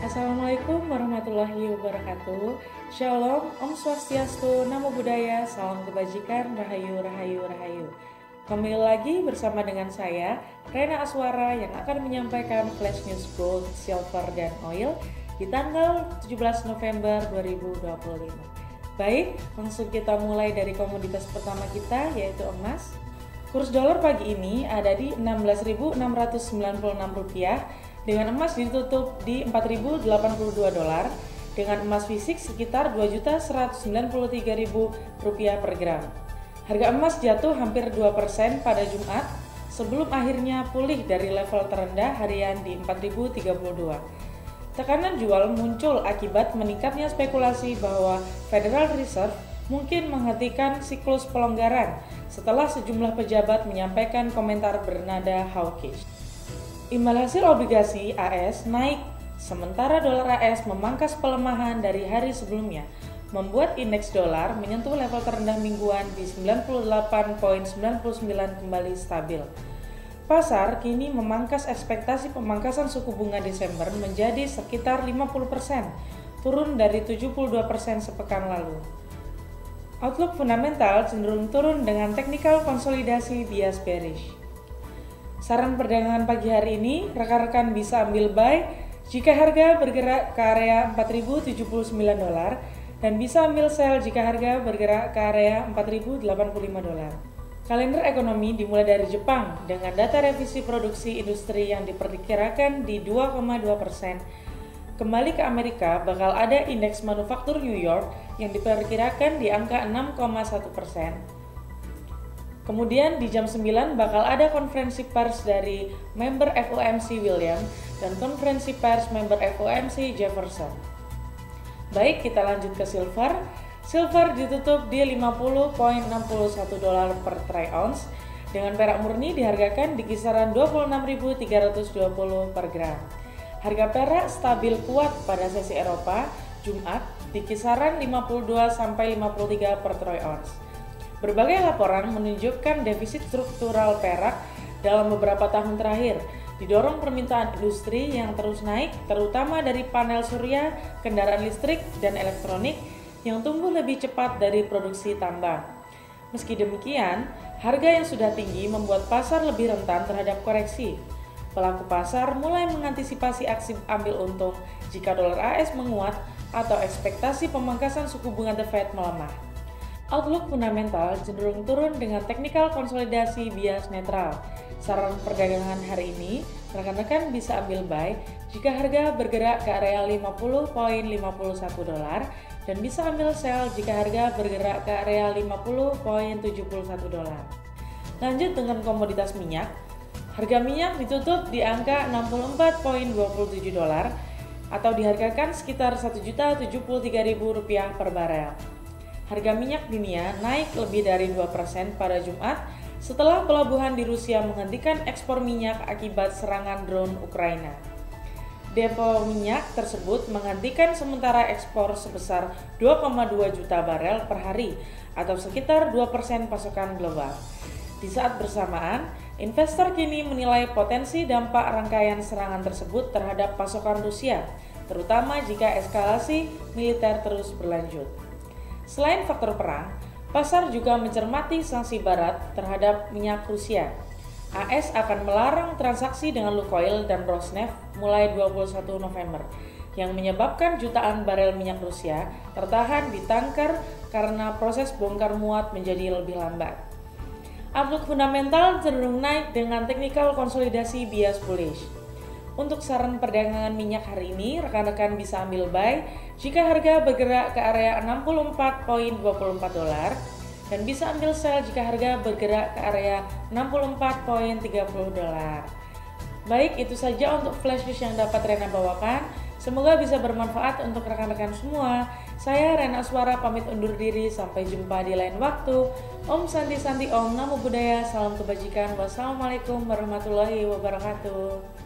Assalamualaikum warahmatullahi wabarakatuh. Shalom, Om Swastiastu, Namo Buddhaya, Salam Kebajikan, Rahayu, Rahayu, Rahayu. Kembali lagi bersama dengan saya, Rena Aswara, yang akan menyampaikan Flash News Gold, Silver, dan Oil di tanggal 17 November 2025. Baik, langsung kita mulai dari komoditas pertama kita, yaitu emas. Kurs dolar pagi ini ada di Rp16.696, dengan emas ditutup di $4.082, dengan emas fisik sekitar Rp2.193.000 per gram. Harga emas jatuh hampir 2% pada Jumat, sebelum akhirnya pulih dari level terendah harian di 4.032. Tekanan jual muncul akibat meningkatnya spekulasi bahwa Federal Reserve mungkin menghentikan siklus pelonggaran setelah sejumlah pejabat menyampaikan komentar bernada hawkish. Imbal hasil obligasi AS naik, sementara dolar AS memangkas pelemahan dari hari sebelumnya, membuat indeks dolar menyentuh level terendah mingguan di 98,99 kembali stabil. Pasar kini memangkas ekspektasi pemangkasan suku bunga Desember menjadi sekitar 50%, turun dari 72% sepekan lalu. Outlook fundamental cenderung turun dengan teknikal konsolidasi bias bearish. Saran perdagangan pagi hari ini, rekan-rekan bisa ambil buy jika harga bergerak ke area $4.079 dan bisa ambil sell jika harga bergerak ke area $4.085. Kalender ekonomi dimulai dari Jepang dengan data revisi produksi industri yang diperkirakan di 2,2%. Kembali ke Amerika, bakal ada indeks manufaktur New York yang diperkirakan di angka 6,1%. Kemudian di jam 9 bakal ada konferensi pers dari member FOMC William dan konferensi pers member FOMC Jefferson. Baik, kita lanjut ke silver. Silver ditutup di $50.61 per troy ounce, dengan perak murni dihargakan di kisaran 26.320 per gram. Harga perak stabil kuat pada sesi Eropa Jumat di kisaran 52-53 per troy ounce. Berbagai laporan menunjukkan defisit struktural perak dalam beberapa tahun terakhir, didorong permintaan industri yang terus naik, terutama dari panel surya, kendaraan listrik, dan elektronik yang tumbuh lebih cepat dari produksi tambang. Meski demikian, harga yang sudah tinggi membuat pasar lebih rentan terhadap koreksi. Pelaku pasar mulai mengantisipasi aksi ambil untung jika dolar AS menguat atau ekspektasi pemangkasan suku bunga The Fed melemah. Outlook fundamental cenderung turun dengan teknikal konsolidasi bias netral. Saran perdagangan hari ini, rekan-rekan bisa ambil buy jika harga bergerak ke area $50.51 dan bisa ambil sell jika harga bergerak ke area $50.71. Lanjut dengan komoditas minyak. Harga minyak ditutup di angka $64.27 atau dihargakan sekitar Rp1.073.000 per barel. Harga minyak dunia naik lebih dari 2% pada Jumat setelah pelabuhan di Rusia menghentikan ekspor minyak akibat serangan drone Ukraina. Depo minyak tersebut menghentikan sementara ekspor sebesar 2,2 juta barel per hari atau sekitar 2% pasokan global. Di saat bersamaan, investor kini menilai potensi dampak rangkaian serangan tersebut terhadap pasokan Rusia, terutama jika eskalasi militer terus berlanjut. Selain faktor perang, pasar juga mencermati sanksi Barat terhadap minyak Rusia. AS akan melarang transaksi dengan Lukoil dan Rosneft mulai 21 November, yang menyebabkan jutaan barel minyak Rusia tertahan di tanker karena proses bongkar muat menjadi lebih lambat. Outlook fundamental cenderung naik dengan teknikal konsolidasi bias bullish. Untuk saran perdagangan minyak hari ini, rekan-rekan bisa ambil buy jika harga bergerak ke area $64.24 dan bisa ambil sell jika harga bergerak ke area $64.30. Baik, itu saja untuk flash news yang dapat Rena bawakan. Semoga bisa bermanfaat untuk rekan-rekan semua. Saya Rena Aswara pamit undur diri, sampai jumpa di lain waktu. Om Santi Santi Om, Namo Buddhaya, salam kebajikan. Wassalamualaikum warahmatullahi wabarakatuh.